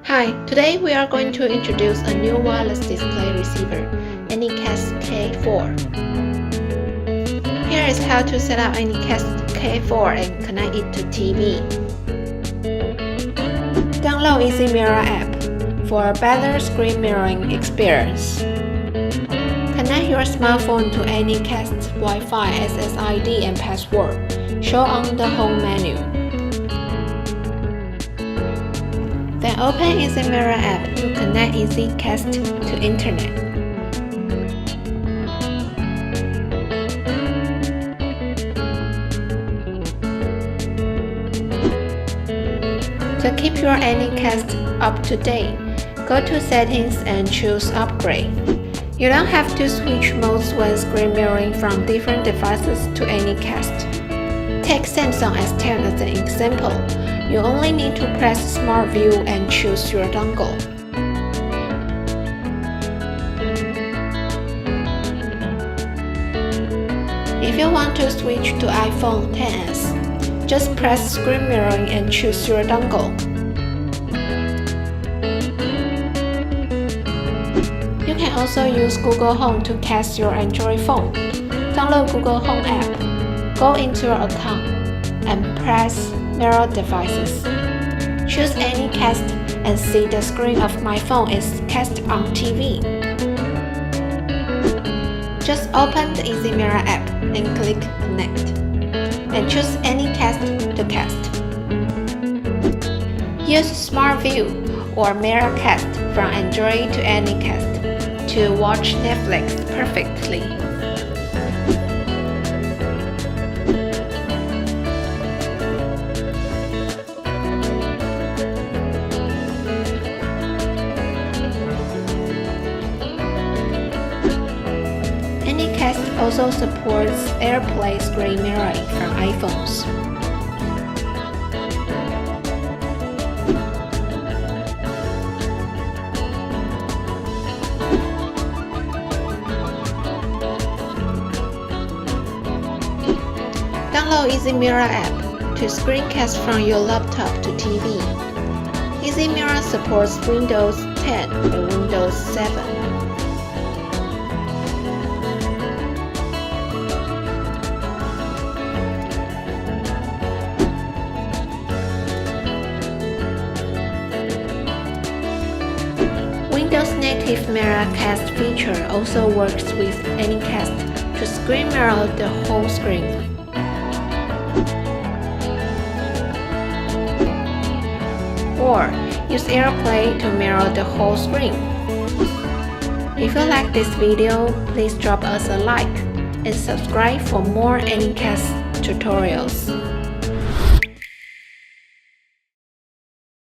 Hi, today we are going to introduce a new wireless display receiver, AnyCast K4. Here is how to set up AnyCast K4 and connect it to TV. Download EZMira app for a better screen mirroring experience. Connect your smartphone to AnyCast Wi-Fi SSID and password, shown on the home menu. Then open EZMira app to connect EZCast to internet. To keep your AnyCast up to date, go to Settings and choose Upgrade. You don't have to switch modes when screen mirroring from different devices to AnyCast. Take Samsung S10 as an example. You only need to press Smart View and choose your dongle. If you want to switch to iPhone XS, just press Screen Mirroring and choose your dongle. You can also use Google Home to cast your Android phone. Download Google Home app, go into your account, and press Mirror Devices. Choose AnyCast and see the screen of my phone is cast on TV. Just open the EZMira app and click Connect, and choose AnyCast to cast. Use Smart View or Miracast from Android to AnyCast to watch Netflix perfectly. AnyCast also supports AirPlay screen mirroring from iPhones. Download EZMira app to screencast from your laptop to TV. EZMira supports Windows 10 and Windows 7. Windows native Miracast feature also works with AnyCast to screen mirror the whole screen. Or use AirPlay to mirror the whole screen. If you like this video, please drop us a like and subscribe for more AnyCast tutorials.